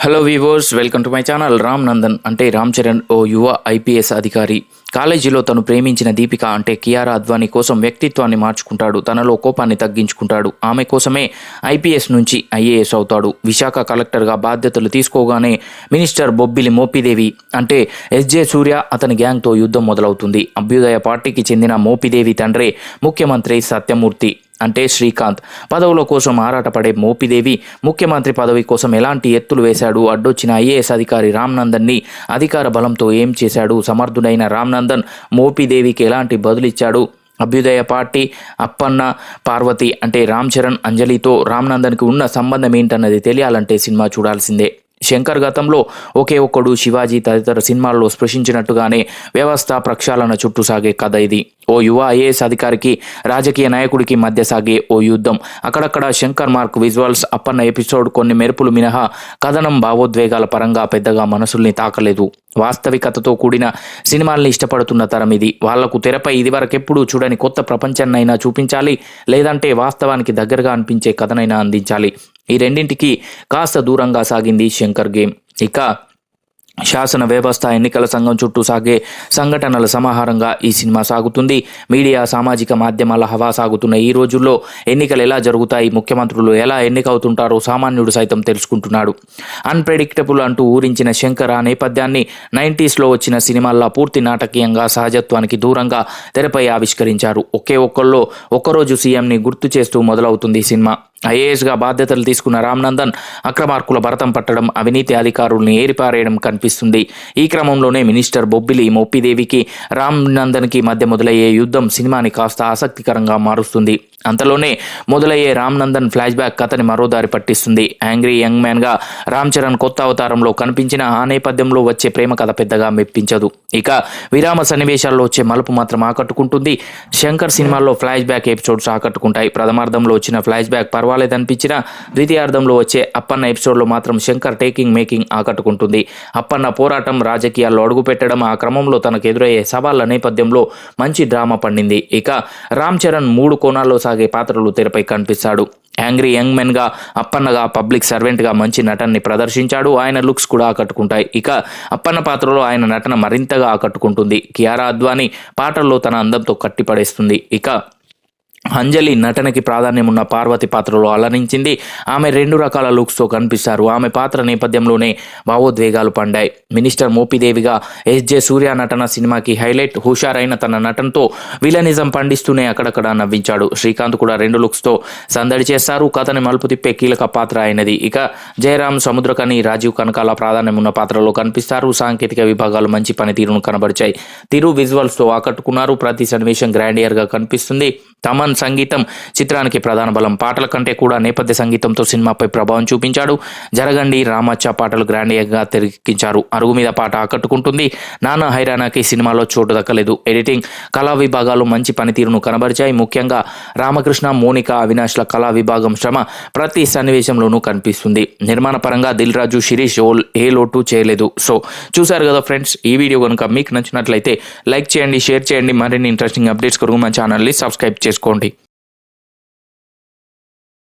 Hello weavers, welcome to my channel. Ram Nandan అంటే రామ్ చరణ్ ఓ యువ IPS అధికారి. కాలేజీలో తను ప్రేమించిన దీపిక అంటే కియారా అద్వానీ కోసం వ్యక్తిత్వాన్ని మార్చుకుంటాడు. తనలో కోపాన్ని తగ్గించుకుంటాడు. ఆమె కోసమే ఐపీఎస్ నుంచి ఐఏఎస్ అవుతాడు. విశాఖ కలెక్టర్గా బాధ్యతలు తీసుకోగానే మినిస్టర్ బొబ్బిలి మోపిదేవి అంటే ఎస్జే సూర్య అతని గ్యాంగ్తో యుద్ధం మొదలవుతుంది. అభ్యుదయ పార్టీకి చెందిన మోపిదేవి తండ్రే ముఖ్యమంత్రి సత్యమూర్తి అంటే శ్రీకాంత్. పదవుల కోసం ఆరాటపడే మోపిదేవి ముఖ్యమంత్రి పదవి కోసం ఎలాంటి ఎత్తులు వేశాడు? అడ్డొచ్చిన ఐఏఎస్ అధికారి రామ్ నందన్ని అధికార బలంతో ఏం చేశాడు? సమర్థుడైన రామ్ నందన్ మోపిదేవికి ఎలాంటి బదులిచ్చాడు? అభ్యుదయ పార్టీ, అప్పన్న, పార్వతి అంటే రామ్ చరణ్, అంజలితో రామ్ నందన్కి ఉన్న సంబంధం ఏంటన్నది తెలియాలంటే సినిమా చూడాల్సిందే. శంకర్ గతంలో ఒకే ఒక్కడు, శివాజీ తదితర సినిమాల్లో స్పృశించినట్టుగానే వ్యవస్థ ప్రక్షాళన చుట్టూ సాగే కథ ఇది. ఓ యువ ఐఏఎస్ అధికారికి, రాజకీయ నాయకుడికి మధ్య సాగే ఓ యుద్ధం. అక్కడక్కడ Shankar mark visuals, Appanna episode కొన్ని మెరుపులు మినహా కథనం భావోద్వేగాల పరంగా పెద్దగా మనసుల్ని తాకలేదు. వాస్తవికతతో కూడిన సినిమాల్ని ఇష్టపడుతున్న తరం ఇది. వాళ్లకు తెరపై ఇదివరకెప్పుడు చూడని కొత్త ప్రపంచాన్నైనా చూపించాలి, లేదంటే వాస్తవానికి దగ్గరగా అనిపించే కథనైనా అందించాలి. ఈ రెండింటికి కాస్త దూరంగా సాగింది శంకర్ గేమ్. ఇక శాసన వ్యవస్థ, ఎన్నికల సంఘం చుట్టూ సాగే సంఘటనల సమాహారంగా ఈ సినిమా సాగుతుంది. మీడియా, సామాజిక మాధ్యమాల హవా సాగుతున్న ఈ రోజుల్లో ఎన్నికలు ఎలా జరుగుతాయి, ముఖ్యమంత్రులు ఎలా ఎన్నికవుతుంటారో సామాన్యుడు సైతం తెలుసుకుంటున్నాడు. అన్ప్రెడిక్టబుల్ అంటూ ఊరించిన శంకర్ ఆ నేపథ్యాన్ని 90స్లో వచ్చిన సినిమాల్లో పూర్తి నాటకీయంగా, సహజత్వానికి దూరంగా తెరపై ఆవిష్కరించారు. ఒకే ఒక్కళ్ళు ఒక్కరోజు సీఎంని గుర్తు చేస్తూ మొదలవుతుంది సినిమా. ఐఏఎస్గా బాధ్యతలు తీసుకున్న రామ్ నందన్ అక్రమార్కుల భరతం పట్టడం, అవినీతి అధికారుల్ని ఏరిపారేయడం కనిపిస్తుంది. ఈ క్రమంలోనే మినిస్టర్ బొబ్బిలి మోపిదేవికి రామ్ నందన్కి మధ్య మొదలయ్యే యుద్ధం సినిమాని కాస్త ఆసక్తికరంగా మారుస్తుంది. అంతలోనే మొదలయ్యే రామ్ నందన్ ఫ్లాష్ బ్యాక్ కథని మరో దారి పట్టిస్తుంది. యాంగ్రీ యంగ్ మ్యాన్గా రామ్ చరణ్ కొత్త అవతారంలో కనిపించిన ఆ నేపథ్యంలో వచ్చే ప్రేమ కథ పెద్దగా మెప్పించదు. ఇక విరామ సన్నివేశాల్లో వచ్చే మలుపు మాత్రం ఆకట్టుకుంటుంది. శంకర్ సినిమాల్లో ఫ్లాష్ బ్యాక్ ఎపిసోడ్స్ ఆకట్టుకుంటాయి. ప్రథమార్థంలో వచ్చిన ఫ్లాష్ బ్యాక్ పర్వాలేదనిపించినా ద్వితీయార్థంలో వచ్చే అప్పన్న ఎపిసోడ్లో మాత్రం శంకర్ టేకింగ్ మేకింగ్ ఆకట్టుకుంటుంది. అప్పన్న పోరాటం, రాజకీయాల్లో అడుగుపెట్టడం, ఆ క్రమంలో తనకు ఎదురయ్యే సవాళ్ల నేపథ్యంలో మంచి డ్రామా పండింది. ఇక రామ్ చరణ్ 3 కోణాల్లో సాగే పాత్రలు తెరపై కనిపిస్తాడు. యాంగ్రీ యంగ్ మెన్గా, అప్పన్నగా, పబ్లిక్ సర్వెంట్గా మంచి నటనని ప్రదర్శించాడు. ఆయన లుక్స్ కూడా ఆకట్టుకుంటాయి. ఇక అప్పన్న పాత్రలో ఆయన నటన మరింతగా ఆకట్టుకుంటుంది. కియారా అద్వానీ పాటల్లో తన అందంతో కట్టిపడేస్తుంది. ఇక అంజలి నటనకి ప్రాధాన్యం ఉన్న పార్వతి పాత్రలో అలరించింది. ఆమె 2 రకాల లుక్స్తో కనిపిస్తారు. ఆమె పాత్ర నేపథ్యంలోనే భావోద్వేగాలు పండాయి. మినిస్టర్ మోపిదేవిగా ఎస్జే సూర్య నటన సినిమాకి హైలైట్. హుషారైన తన నటనతో విలనిజం పండిస్తూనే అక్కడక్కడ నవ్వించాడు. శ్రీకాంత్ కూడా 2 లుక్స్తో సందడి చేస్తారు. కథని మలుపు తిప్పే కీలక పాత్ర అయినది. ఇక జయరామ్, సముద్రకని, రాజీవ్ కనకాల ప్రాధాన్యం ఉన్న పాత్రలో కనిపిస్తారు. సాంకేతిక విభాగాలు మంచి పనితీరును కనబరిచాయి. తిరు విజువల్స్తో ఆకట్టుకున్నారు. ప్రతి సన్నివేశం గ్రాండియర్గా కనిపిస్తుంది. తమన్ సంగీతం చిత్రానికి ప్రధాన బలం. పాటల కంటే కూడా నేపథ్య సంగీతంతో సినిమాపై ప్రభావం చూపించాడు. జరగండి, రామచ్చ పాటలు గ్రాండియర్గా తెరకెక్కించారు. అరుగు మీద పాట ఆకట్టుకుంటుంది. నాన్న హైరానాకి సినిమాలో చోటు దక్కలేదు. ఎడిటింగ్, కళా విభాగాలు మంచి పనితీరును కనబరిచాయి. ముఖ్యంగా రామకృష్ణ, మోనిక, అవినాష్ల కళా విభాగం శ్రమ ప్రతి సన్నివేశంలోనూ కనిపిస్తుంది. నిర్మాణ పరంగా దిల్ రాజు, శిరీష్ ఏ లోటు చేయలేదు. సో చూసారు కదా ఫ్రెండ్స్, ఈ వీడియో కనుక మీకు నచ్చినట్లయితే లైక్ చేయండి, షేర్ చేయండి. మరిన్ని ఇంట్రెస్టింగ్ అప్డేట్స్ కొరకు మా ఛానల్ని సబ్స్క్రైబ్ చేసుకోండి.